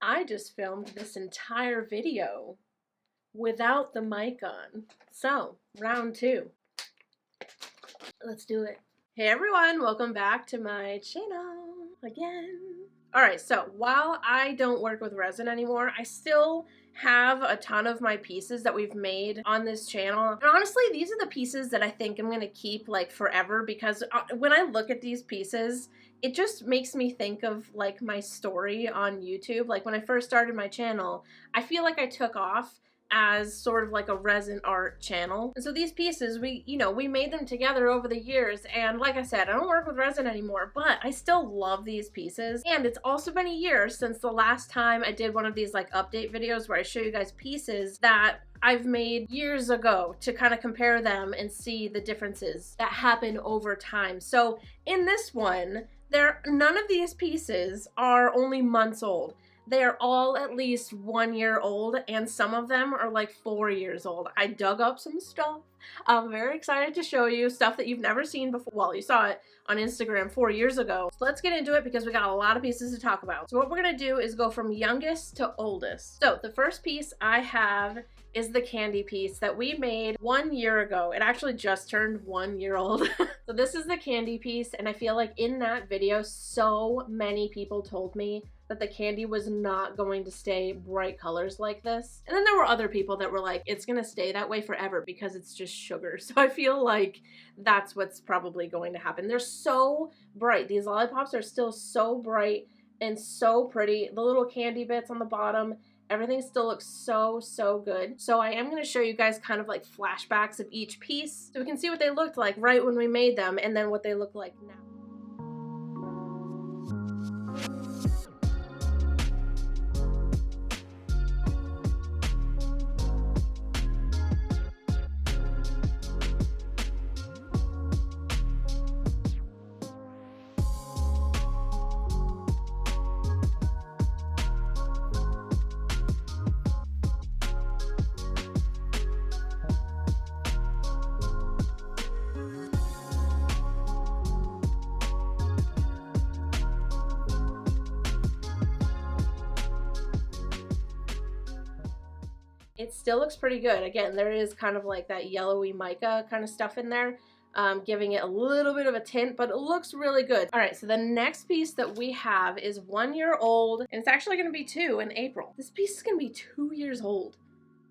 I just filmed this entire video without the mic on. So, round two. Let's do it. Hey everyone, welcome back to my channel again. Alright, so while I don't work with resin anymore, I still have a ton of my pieces that we've made on this channel. And honestly, these are the pieces that I think I'm going to keep like forever, because when I look at these pieces, it just makes me think of like my story on YouTube. Like when I first started my channel, I feel like I took off as sort of like a resin art channel. And so these pieces, we made them together over the years, and like I said, I don't work with resin anymore, but I still love these pieces. And it's also been a year since the last time I did one of these like update videos where I show you guys pieces that I've made years ago to kind of compare them and see the differences that happen over time. So in this one, none of these pieces are only months old. They're all at least 1 year old, and some of them are like 4 years old. I dug up some stuff. I'm very excited to show you stuff that you've never seen before. Well, you saw it on Instagram 4 years ago. So let's get into it because we got a lot of pieces to talk about. So what we're gonna do is go from youngest to oldest. So the first piece I have is the candy piece that we made 1 year ago. It actually just turned 1 year old. So this is the candy piece, and I feel like in that video, so many people told me that the candy was not going to stay bright colors like this. And then there were other people that were like, it's gonna stay that way forever because it's just sugar. So I feel like that's what's probably going to happen. They're so bright. These lollipops are still so bright and so pretty. The little candy bits on the bottom, everything still looks so, so good. So I am gonna show you guys kind of like flashbacks of each piece so we can see what they looked like right when we made them and then what they look like now. It still looks pretty good. Again, there is kind of like that yellowy mica kind of stuff in there, giving it a little bit of a tint, but it looks really good. All right, so the next piece that we have is 1 year old, and it's actually gonna be 2 in April. This piece is gonna be 2 years old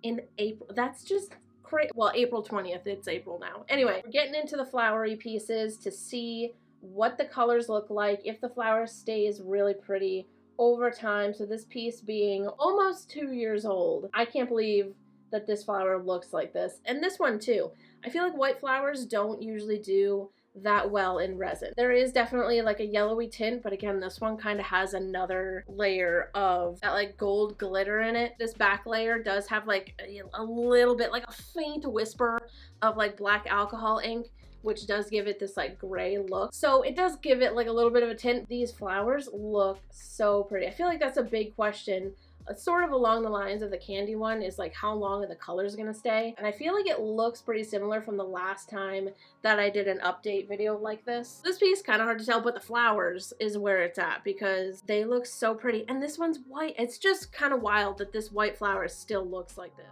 in April. That's just crazy. Well, April 20th, it's April now. Anyway, we're getting into the flowery pieces to see what the colors look like, if the flower stays really pretty over time. So this piece being almost 2 years old, I can't believe that this flower looks like this. And this one too. I feel like white flowers don't usually do that well in resin. There is definitely like a yellowy tint, but again, this one kind of has another layer of that like gold glitter in it. This back layer does have like a little bit, like a faint whisper of like black alcohol ink, which does give it this like gray look. So it does give it like a little bit of a tint. These flowers look so pretty. I feel like that's a big question, sort of along the lines of the candy one, is like how long are the colors gonna stay? And I feel like it looks pretty similar from the last time that I did an update video like this. This piece kind of hard to tell, but the flowers is where it's at because they look so pretty. And this one's white. It's just kind of wild that this white flower still looks like this.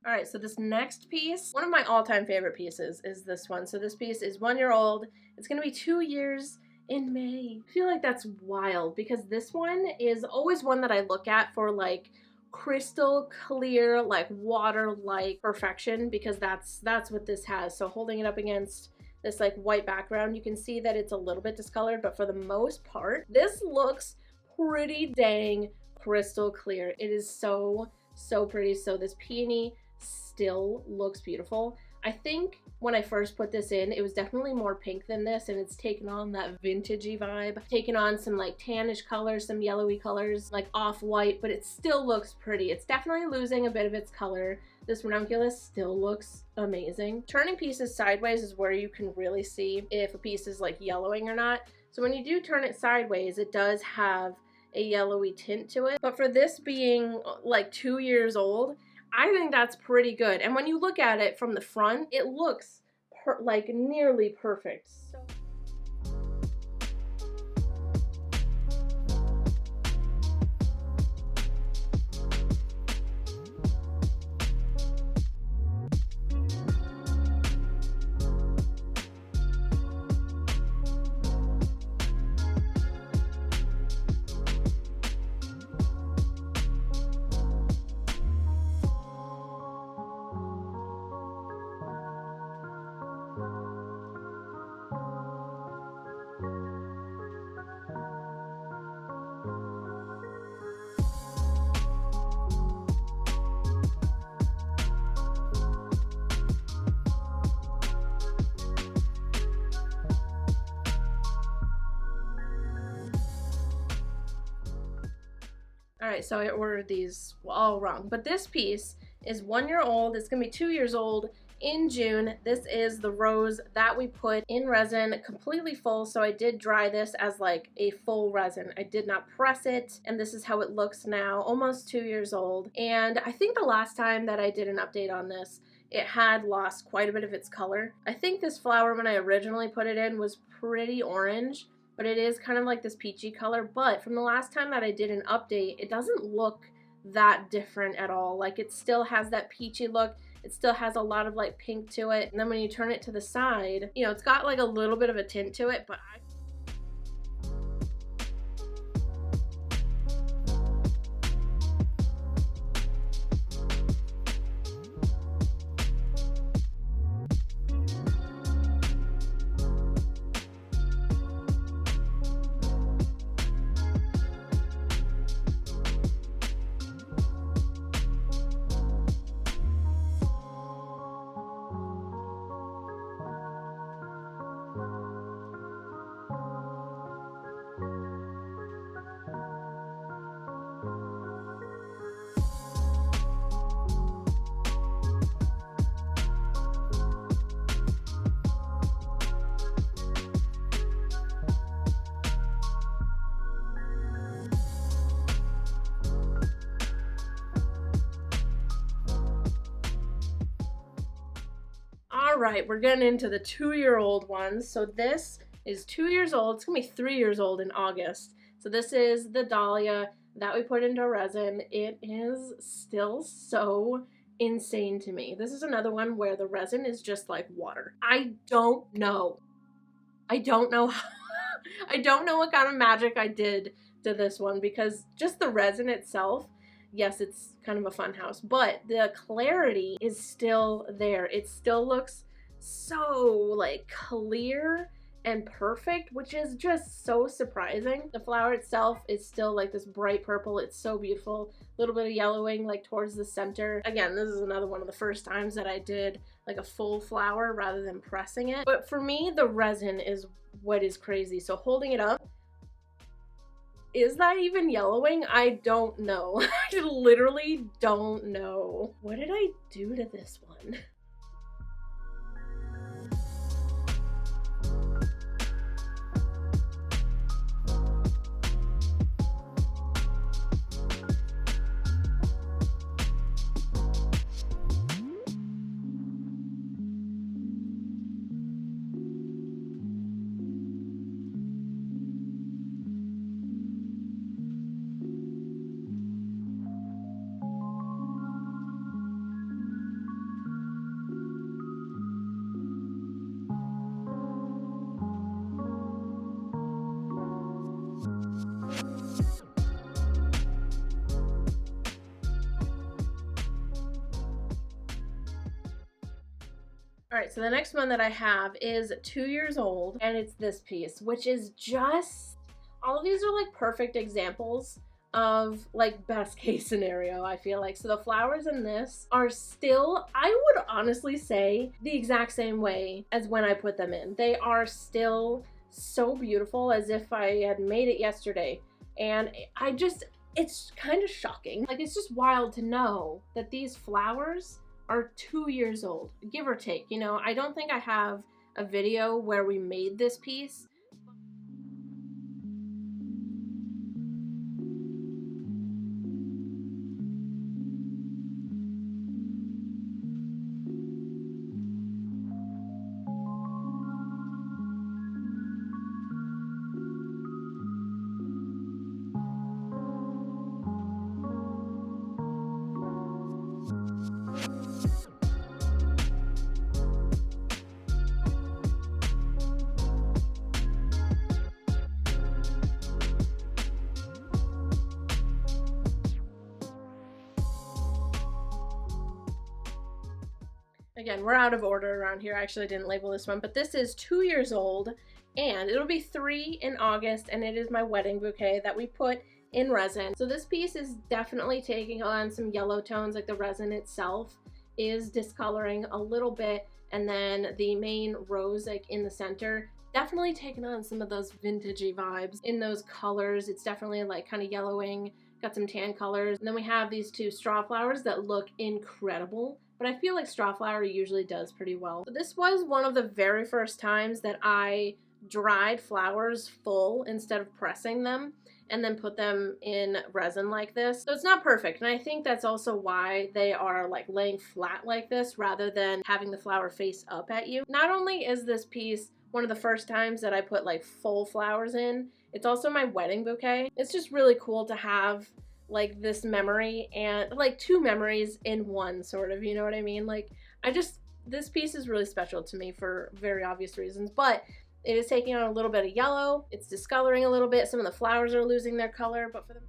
All right, so this next piece, one of my all-time favorite pieces is this one. So this piece is 1 year old. It's gonna be 2 years in May. I feel like that's wild because this one is always one that I look at for like crystal clear, like water-like perfection, because that's what this has. So holding it up against this like white background, you can see that it's a little bit discolored, but for the most part, this looks pretty dang crystal clear. It is so So pretty. So this peony still looks beautiful. I think when I first put this in, it was definitely more pink than this, and it's taken on that vintagey vibe, taken on some like tannish colors, some yellowy colors, like off-white, but it still looks pretty. It's definitely losing a bit of its color. This ranunculus still looks amazing. Turning pieces sideways is where you can really see if a piece is like yellowing or not. So when you do turn it sideways, it does have a yellowy tint to it. But for this being like 2 years old, I think that's pretty good. And when you look at it from the front, it looks like nearly perfect. So Alright, so I ordered these all wrong, but this piece is 1 year old. It's gonna be 2 years old in June. This is the rose that we put in resin, completely full, so I did dry this as like a full resin. I did not press it, and this is how it looks now, almost 2 years old. And I think the last time that I did an update on this, it had lost quite a bit of its color. I think this flower, when I originally put it in, was pretty orange, but it is kind of like this peachy color. But from the last time that I did an update, it doesn't look that different at all. Like, it still has that peachy look. It still has a lot of like pink to it. And then when you turn it to the side, you know, it's got like a little bit of a tint to it, but Alright, we're getting into the 2-year-old ones. So this is 2 years old. It's gonna be 3 years old in August. So this is the dahlia that we put into resin. It is still so insane to me. This is another one where the resin is just like water. I don't know. I don't know what kind of magic I did to this one, because just the resin itself, yes, it's kind of a fun house, but the clarity is still there. It still looks so like clear and perfect, which is just so surprising. The flower itself is still like this bright purple. It's so beautiful. A little bit of yellowing like towards the center. Again, this is another one of the first times that I did like a full flower rather than pressing it. But for me, the resin is what is crazy. So holding it up, is that even yellowing? I don't know. I literally don't know. What did I do to this one? Alright, so the next one that I have is 2 years old, and it's this piece, which is just, all of these are like perfect examples of like best case scenario, I feel like. So the flowers in this are still, I would honestly say, the exact same way as when I put them in. They are still so beautiful, as if I had made it yesterday. And it's kind of shocking. Like, it's just wild to know that these flowers are 2 years old, give or take. You know, I don't think I have a video where we made this piece. Again, we're out of order around here. I actually didn't label this one, but this is 2 years old, and it'll be 3 in August, and it is my wedding bouquet that we put in resin. So this piece is definitely taking on some yellow tones, like the resin itself is discoloring a little bit, and then the main rose, like in the center, definitely taking on some of those vintagey vibes in those colors. It's definitely like kind of yellowing, got some tan colors. And then we have these 2 straw flowers that look incredible, but I feel like straw flower usually does pretty well. So this was one of the very first times that I dried flowers full instead of pressing them and then put them in resin like this. So it's not perfect, and I think that's also why they are like laying flat like this rather than having the flower face up at you. Not only is this piece one of the first times that I put like full flowers in, it's also my wedding bouquet. It's just really cool to have like this memory and like 2 memories in one, sort of, you know what I mean? Like, this piece is really special to me for very obvious reasons, but it is taking on a little bit of yellow. It's discoloring a little bit. Some of the flowers are losing their color, but for the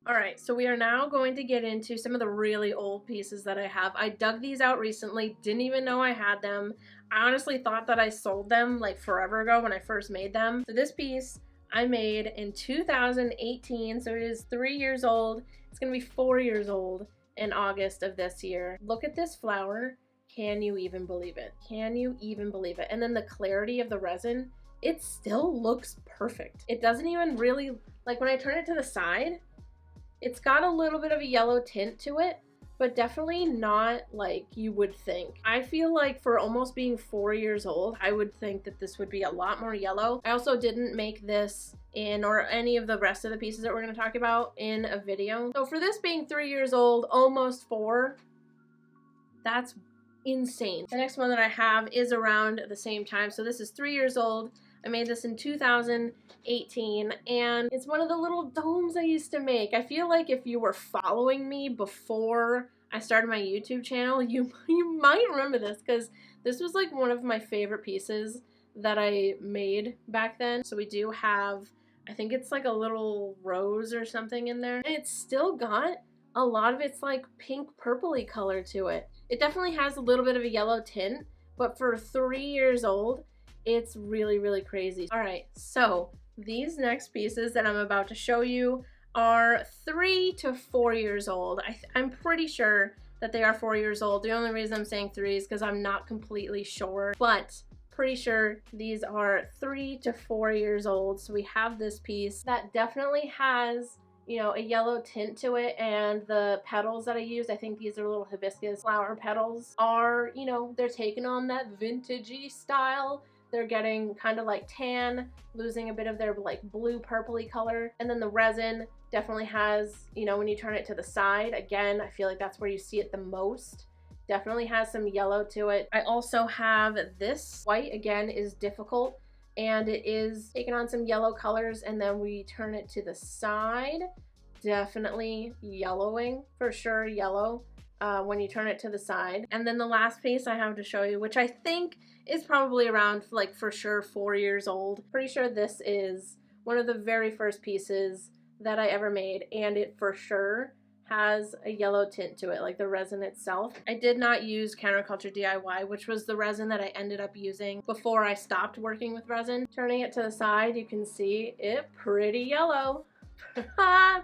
Alright, so we are now going to get into some of the really old pieces that I have. I dug these out recently, didn't even know I had them. I honestly thought that I sold them like forever ago when I first made them. So this piece I made in 2018, so it is 3 years old. It's going to be 4 years old in August of this year. Look at this flower. Can you even believe it? Can you even believe it? And then the clarity of the resin, it still looks perfect. It doesn't even really, like when I turn it to the side, it's got a little bit of a yellow tint to it, but definitely not like you would think. I feel like for almost being 4 years old, I would think that this would be a lot more yellow. I also didn't make this in, or any of the rest of the pieces that we're going to talk about, in a video. So for this being 3 years old, almost 4, that's insane. The next one that I have is around the same time. So this is 3 years old. I made this in 2018, and it's one of the little domes I used to make. I feel like if you were following me before I started my YouTube channel, you might remember this, because this was like one of my favorite pieces that I made back then. So we do have, I think it's like a little rose or something in there, and it's still got a lot of its like pink purpley color to it. It definitely has a little bit of a yellow tint, but for 3 years old, it's really, really crazy. All right, so these next pieces that I'm about to show you are 3 to 4 years old. I'm pretty sure that they are 4 years old. The only reason I'm saying 3 is because I'm not completely sure, but pretty sure these are 3 to 4 years old. So we have this piece that definitely has, you know, a yellow tint to it, and the petals that I used, I think these are little hibiscus flower petals, are, you know, they're taking on that vintagey style. They're getting kind of like tan, losing a bit of their like blue purpley color. And then the resin definitely has, you know, when you turn it to the side, again, I feel like that's where you see it the most. Definitely has some yellow to it. I also have this white, again, is difficult, and it is taking on some yellow colors, and then we turn it to the side, definitely yellowing, for sure yellow when you turn it to the side. And then the last piece I have to show you, which I think is probably around like for sure 4 years old. Pretty sure this is one of the very first pieces that I ever made, and it for sure has a yellow tint to it, like the resin itself. I did not use CounterCultureDIY, which was the resin that I ended up using before I stopped working with resin. Turning it to the side, you can see it pretty yellow.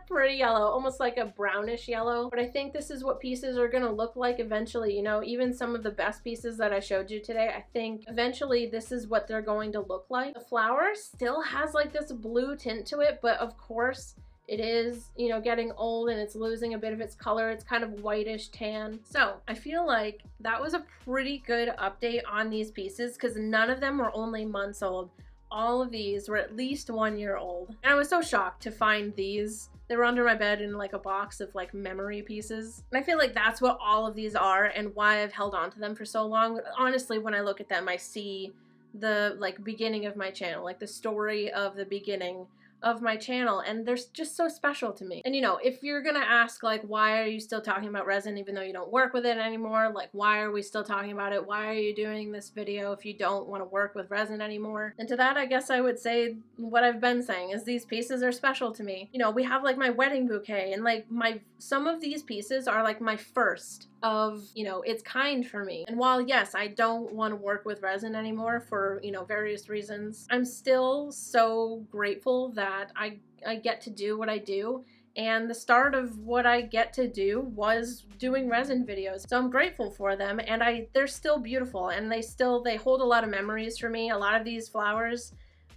Pretty yellow, almost like a brownish yellow. But I think this is what pieces are gonna look like eventually. You know, even some of the best pieces that I showed you today, I think eventually this is what they're going to look like. The flower still has like this blue tint to it, but of course it is, you know, getting old and it's losing a bit of its color. It's kind of whitish tan. So I feel like that was a pretty good update on these pieces because none of them were only months old. All of these were at least 1 year old. And I was so shocked to find these. They were under my bed in like a box of like memory pieces. And I feel like that's what all of these are and why I've held on to them for so long. Honestly, when I look at them, I see the like beginning of my channel, like the story of the beginning of my channel, and they're just so special to me. And you know, if you're gonna ask like, why are you still talking about resin even though you don't work with it anymore? Like, why are we still talking about it? Why are you doing this video if you don't want to work with resin anymore? And to that, I guess I would say what I've been saying is these pieces are special to me. You know, we have like my wedding bouquet, and like some of these pieces are like my first of, you know, its kind for me. And while yes, I don't want to work with resin anymore for, you know, various reasons, I'm still so grateful that I get to do what I do. And the start of what I get to do was doing resin videos. So I'm grateful for them, and they're still beautiful, and they hold a lot of memories for me. A lot of these flowers,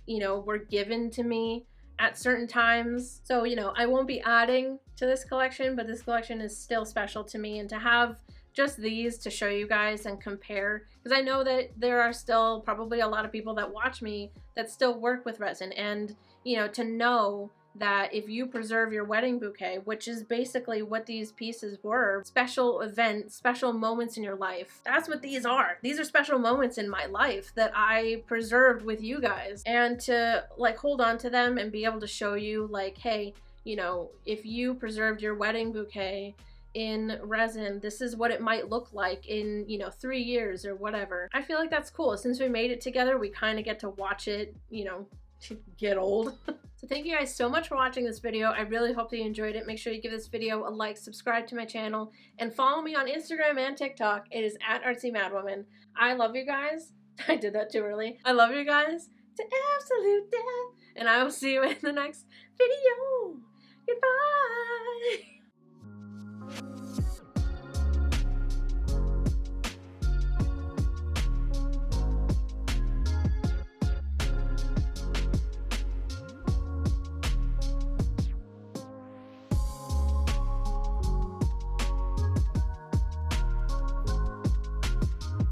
you know, were given to me at certain times. So, you know, I won't be adding to this collection, but this collection is still special to me. And to have just these to show you guys and compare, because I know that there are still probably a lot of people that watch me that still work with resin, and you know, to know that if you preserve your wedding bouquet, which is basically what these pieces were, special events, special moments in your life, that's what these are. These are special moments in my life that I preserved with you guys, and to like hold on to them and be able to show you like, hey, you know, if you preserved your wedding bouquet in resin, this is what it might look like in, you know, 3 years or whatever. I feel like that's cool. Since we made it together, we kind of get to watch it, you know, get old. So thank you guys so much for watching this video. I really hope that you enjoyed it. Make sure you give this video a like, subscribe to my channel, and follow me on Instagram and TikTok. It is at Artsymadwoman. I love you guys. I did that too early. I love you guys to absolute death, and I will see you in the next video. Goodbye.